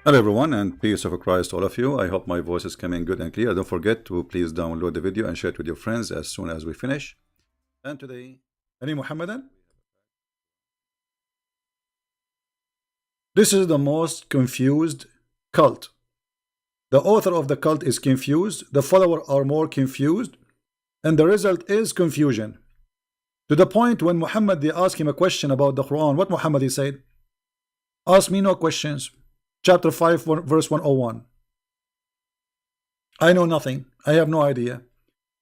Hello everyone, and peace of Christ to all of you. I hope my voice is coming good and clear. Don't forget to please download the video and share it with your friends as soon as we finish. And today, any Muhammadan? This is the most confused cult. The author of the cult is confused, the followers are more confused, and the result is confusion. To the point when Muhammad, they asked him a question about the Quran, what Muhammad he said? Ask me no questions. Chapter 5, verse 101. I know nothing. I have no idea.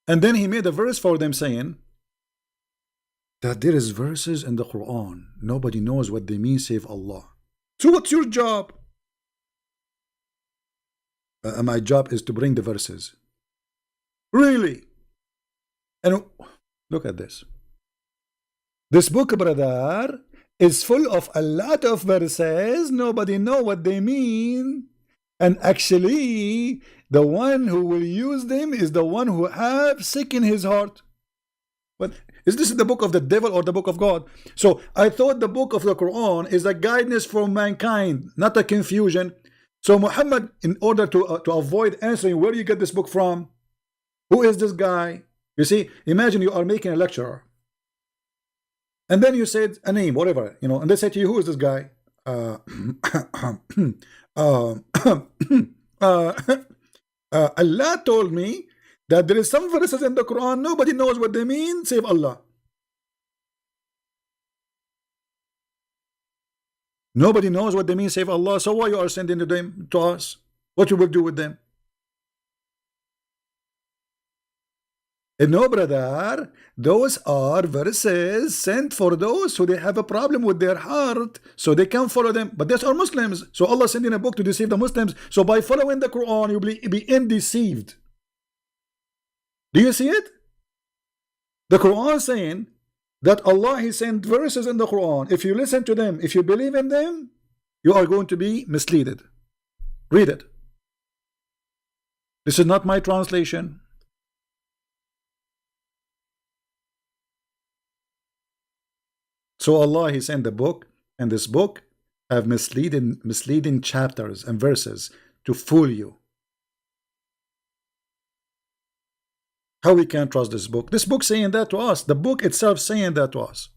And then he made a verse for them saying that there is verses in the Quran. Nobody knows what they mean save Allah. So what's your job? My job is to bring the verses. Really? And look at this. This book, brother, is full of a lot of verses. Nobody know what they mean. And actually, the one who will use them is the one who have sick in his heart. But is this the book of the devil or the book of God? So I thought the book of the Quran is a guidance for mankind, not a confusion. So Muhammad, in order to avoid answering where you get this book from, who is this guy? You see, imagine you are making a lecture. And then you said a name, whatever, you know, and they say to you, who is this guy? Allah told me that there is some verses in the Quran, nobody knows what they mean, save Allah. Nobody knows what they mean, save Allah. So why you are sending them to us? What you will do with them? No, brother, those are verses sent for those who they have a problem with their heart, so they can follow them. But those are Muslims, so Allah sending a book to deceive the Muslims. So by following the Quran, you'll be undeceived. Do you see it? The Quran saying that Allah He sent verses in the Quran. If you listen to them, if you believe in them, you are going to be misled. Read it. This is not my translation. So Allah He sent the book, and this book have misleading chapters and verses to fool you. How we can trust this book? This book saying that to us. The book itself saying that to us.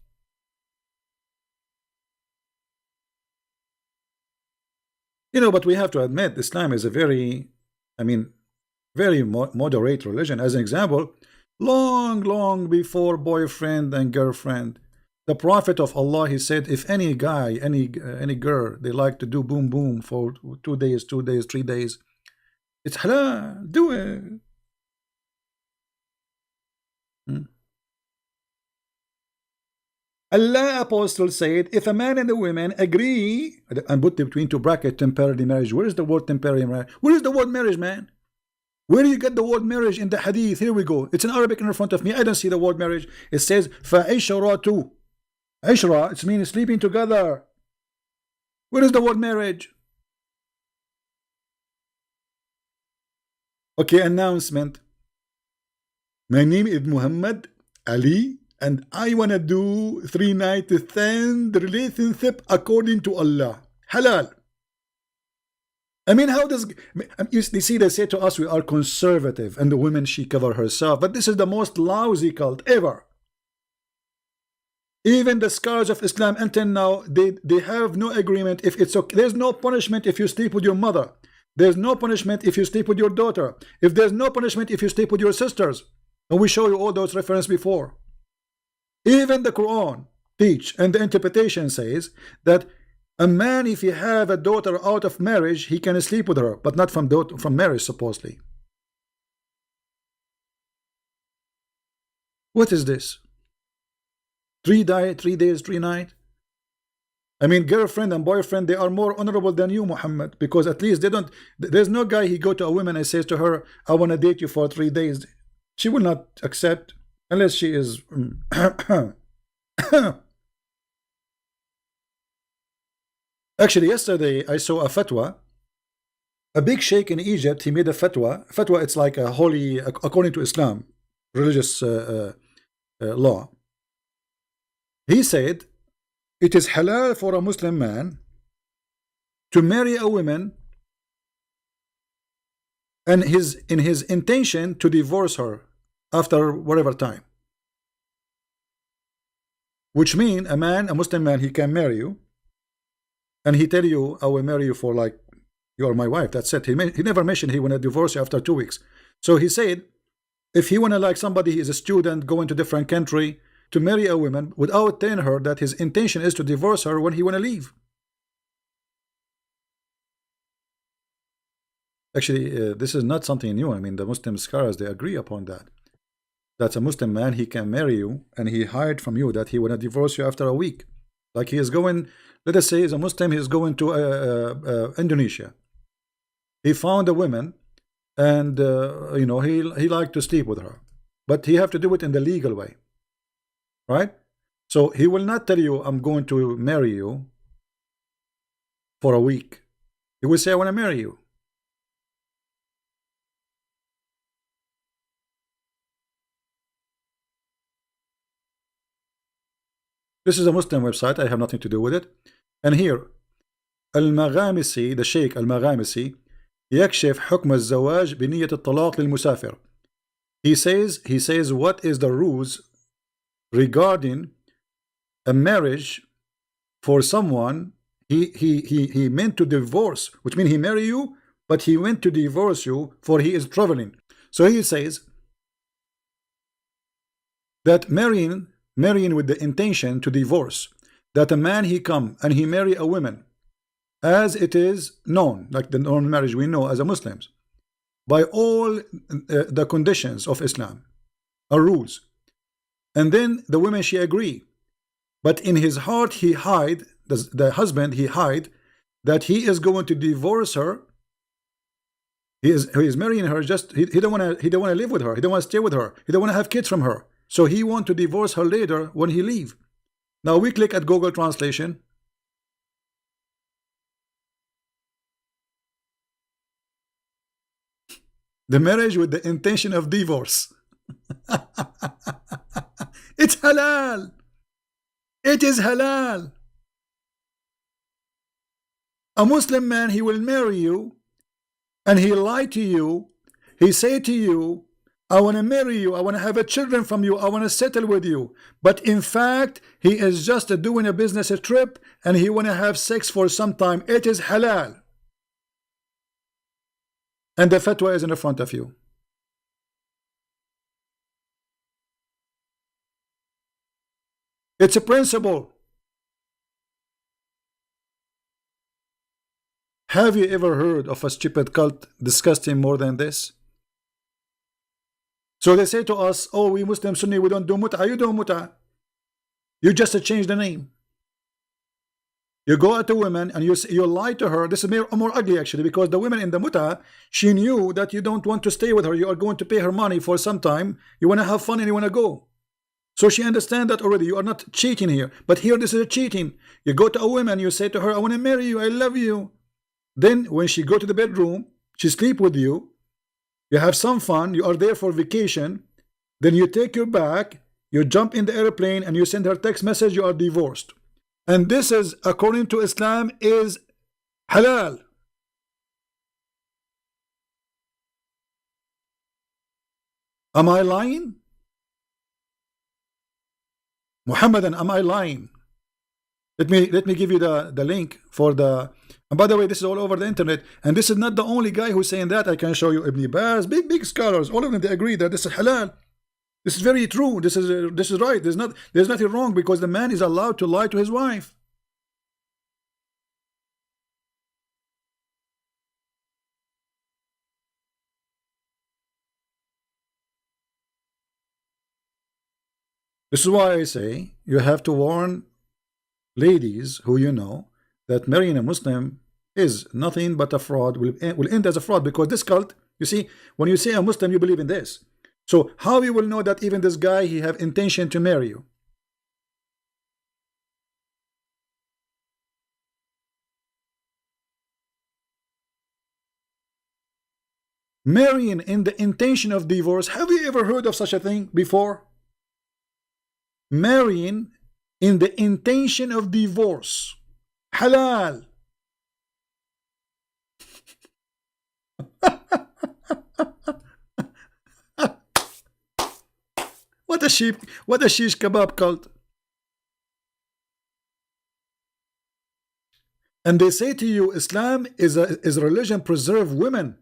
You know, but we have to admit Islam is a very, very moderate religion. As an example, long before boyfriend and girlfriend, the Prophet of Allah, he said, if any guy, any girl, they like to do boom boom for 2 days, 3 days, it's halal, do it. Allah Apostle said, if a man and a woman agree, and put between two brackets temporary marriage. Where is the word temporary marriage? Where is the word marriage, man? Where do you get the word marriage in the hadith? Here we go. It's in Arabic in front of me. I don't see the word marriage. It says fa'isharatu. Ishra, it means sleeping together. Where is the word marriage? Okay, announcement. My name is Muhammad Ali, and I wanna do 3-night stand relationship according to Allah. Halal. I mean, how does you see? They say to us we are conservative, and the woman she cover herself, but this is the most lousy cult ever. Even the scholars of Islam until now, they have no agreement if it's okay. There's no punishment if you sleep with your mother. There's no punishment if you sleep with your daughter. If there's no punishment if you sleep with your sisters. And we show you all those references before. Even the Quran teach, and the interpretation says that a man, if he have a daughter out of marriage, he can sleep with her, but not from marriage, supposedly. What is this? 3 days, 3 nights. I mean, girlfriend and boyfriend, they are more honorable than you, Muhammad, because at least they don't. There's no guy he go to a woman and says to her, "I want to date you for 3 days." She will not accept unless she is. Actually, yesterday I saw a fatwa. A big sheikh in Egypt, he made a fatwa. Fatwa, it's like a holy, according to Islam, religious law. He said it is halal for a Muslim man to marry a woman and in his intention to divorce her after whatever time. Which means a Muslim man, he can marry you, and he tell you, I will marry you for like, you are my wife, that's it. He never mentioned he want to divorce you after 2 weeks. So he said, if he want to, like somebody, he is a student going to different country, to marry a woman without telling her that his intention is to divorce her when he want to leave. Actually, this is not something new. I mean, the Muslim scholars, they agree upon that. That's a Muslim man, he can marry you, and he hide from you that he want to divorce you after a week. Like he is going, let us say, as a Muslim, he is going to Indonesia. He found a woman, and you know, he liked to sleep with her, but he have to do it in the legal way, right? So he will not tell you, I'm going to marry you for a week. He will say, I want to marry you. This is a Muslim website, I have nothing to do with it. And here, المغامسي, the Sheikh المغامسي, يكشف حكم الزواج بنية الطلاق للمسافر. He says what is the rules regarding a marriage for someone he meant to divorce, which means he marry you, but he went to divorce you for he is traveling. So he says that marrying with the intention to divorce, that a man he come and he marry a woman as it is known, like the normal marriage we know as a Muslims, by all the conditions of Islam or rules, and then the woman she agree, but in his heart he hide, the husband he hide that he is going to divorce her. He is marrying her, just he don't want to live with her, he don't want to stay with her, he don't want to have kids from her, so he want to divorce her later when he leave. Now we click at Google Translation. The marriage with the intention of divorce. It's halal. It is halal. A Muslim man, he will marry you, and he lie to you. He say to you, I want to marry you, I want to have a children from you, I want to settle with you. But in fact, he is just doing a business trip, and he want to have sex for some time. It is halal. And the fatwa is in front of you. It's a principle. Have you ever heard of a stupid cult disgusting more than this? So they say to us, oh, we Muslim Sunni, we don't do mut'ah. You do mut'ah. You just change the name. You go at a woman and you lie to her. This is more ugly actually, because the woman in the mut'ah, she knew that you don't want to stay with her. You are going to pay her money for some time. You want to have fun and you want to go. So she understands that already. You are not cheating here. But here this is a cheating. You go to a woman, you say to her, I want to marry you, I love you. Then when she go to the bedroom, she sleep with you. You have some fun. You are there for vacation. Then you take her back. You jump in the airplane and you send her text message. You are divorced. And this is, according to Islam, is halal. Am I lying? Muhammadan, am I lying? Let me give you the link for the. And by the way, this is all over the internet, and this is not the only guy who's saying that. I can show you Ibn Baz, big scholars, all of them, they agree that this is halal. This is very true. This is right. There's nothing wrong, because the man is allowed to lie to his wife. This is why I say you have to warn ladies who you know that marrying a Muslim is nothing but a fraud, will end as a fraud, because this cult, you see, when you say a Muslim, you believe in this. So how you will know that even this guy, he have intention to marry you? Marrying in the intention of divorce. Have you ever heard of such a thing before? Marrying in the intention of divorce. Halal. what a shish kebab cult. And they say to you, Islam is a religion preserve women,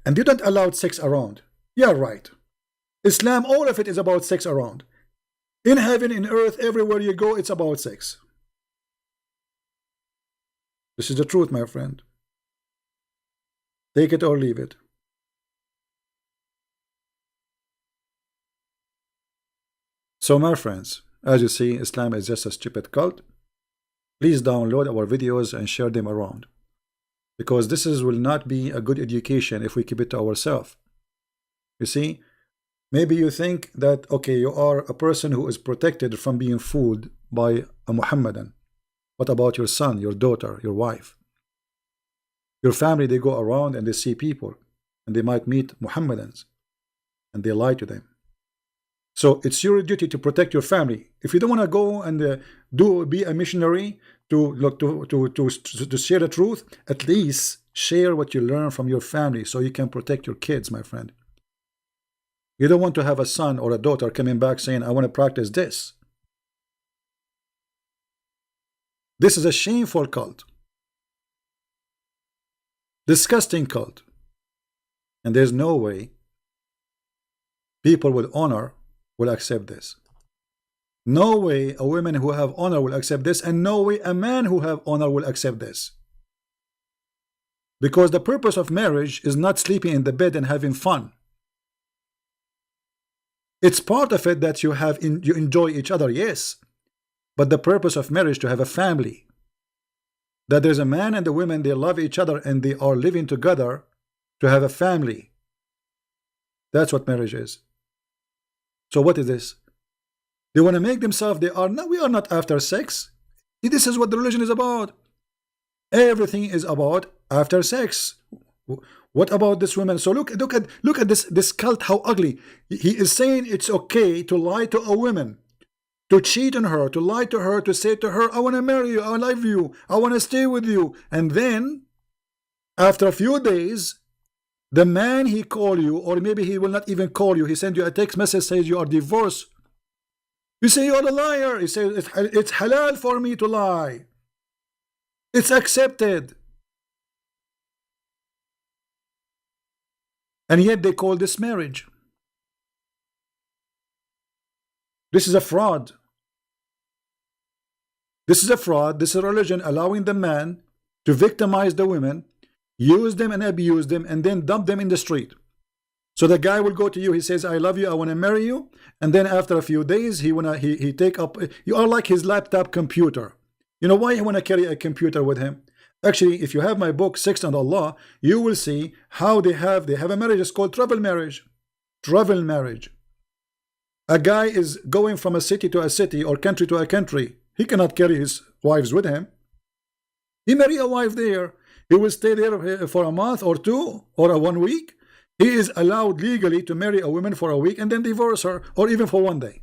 and you don't allow sex around. Yeah, right. Islam, all of it is about sex around. In heaven, in earth, everywhere you go, it's about sex. This is the truth, my friend. Take it or leave it. So, my friends, as you see, Islam is just a stupid cult. Please download our videos and share them around, because this will not be a good education if we keep it to ourselves. You see, maybe you think that, okay, you are a person who is protected from being fooled by a Muhammadan. What about your son, your daughter, your wife? Your family, they go around and they see people, and they might meet Muhammadans, and they lie to them. So it's your duty to protect your family. If you don't want to go and be a missionary to share the truth, at least share what you learn from your family so you can protect your kids, my friend. You don't want to have a son or a daughter coming back saying, I want to practice this. This is a shameful cult. Disgusting cult. And there's no way people with honor will accept this. No way a woman who have honor will accept this, and no way a man who have honor will accept this. Because the purpose of marriage is not sleeping in the bed and having fun. It's part of it that you enjoy each other, yes. But the purpose of marriage to have a family. That there's a man and a woman, they love each other and they are living together to have a family. That's what marriage is. So what is this? They want to make themselves, we are not after sex. This is what the religion is about. Everything is about after sex. What about this woman? So look at this cult, how ugly. He is saying it's okay to lie to a woman, to cheat on her, to lie to her, to say to her, I want to marry you, I love you, I want to stay with you. And then after a few days, the man he call you, or maybe he will not even call you, he send you a text message, says you are divorced. You say you're a liar. He says it's halal for me to lie. It's accepted. And yet they call this marriage. This is a fraud. This is a fraud. This is a religion allowing the man to victimize the women, use them and abuse them, and then dump them in the street. So the guy will go to you, he says, I love you, I want to marry you. And then after a few days, he take up, you are like his laptop computer. You know why he want to carry a computer with him? Actually, if you have my book, Sex and Allah, you will see how they have a marriage. It's called travel marriage. Travel marriage. A guy is going from a city to a city or country to a country. He cannot carry his wives with him. He marry a wife there. He will stay there for a month or two or a 1 week. He is allowed legally to marry a woman for a week and then divorce her, or even for 1 day.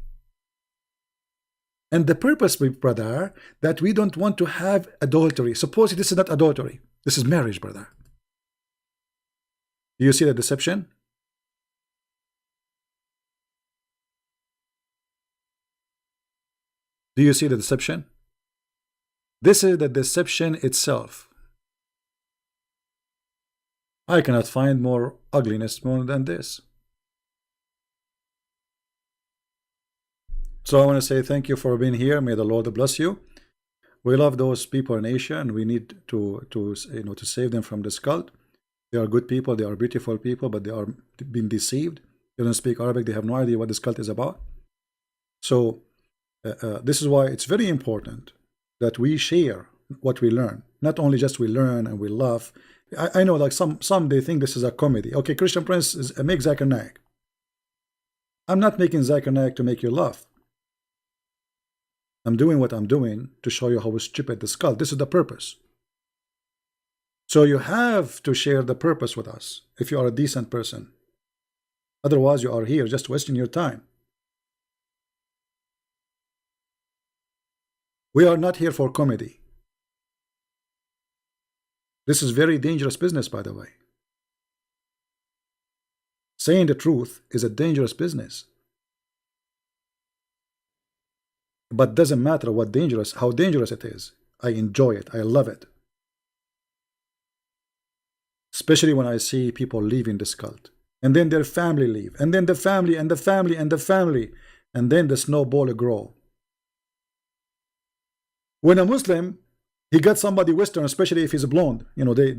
And the purpose, brother, that we don't want to have adultery. Suppose this is not adultery. This is marriage, brother. Do you see the deception? Do you see the deception? This is the deception itself. I cannot find more ugliness more than this. So I want to say thank you for being here. May the Lord bless you. We love those people in Asia, and we need to save them from this cult. They are good people, they are beautiful people, but they are being deceived. They don't speak Arabic, they have no idea what this cult is about. So this is why it's very important that we share what we learn. Not only just we learn and we laugh. I know, like some they think this is a comedy. Okay, Christian Prince make Zakir Naik. I'm not making Zakir Naik to make you laugh. I'm doing what I'm doing to show you how stupid this cult. This is the purpose. So you have to share the purpose with us if you are a decent person. Otherwise, you are here just wasting your time. We are not here for comedy. This is very dangerous business, by the way. Saying the truth is a dangerous business. But doesn't matter what dangerous, how dangerous it is. I enjoy it. I love it. Especially when I see people leaving this cult. And then their family leave. And then the family and the family and the family. And then the snowball grow. When a Muslim, he got somebody Western, especially if he's blonde, you know, they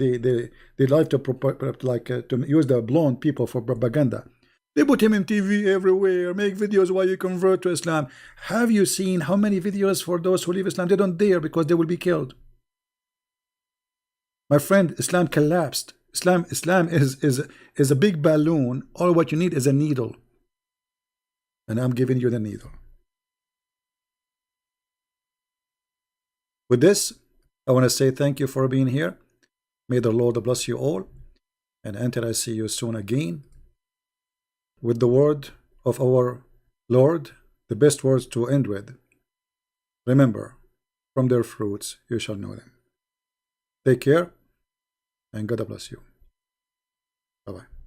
like to to use the blonde people for propaganda. They put him in TV everywhere, make videos while you convert to Islam. Have you seen how many videos for those who leave Islam? They don't dare because they will be killed. My friend, Islam collapsed. Islam is a big balloon. All what you need is a needle. And I'm giving you the needle. With this, I want to say thank you for being here. May the Lord bless you all. And until I see you soon again, with the word of our Lord, the best words to end with. Remember, from their fruits you shall know them. Take care, and God bless you. Bye-bye.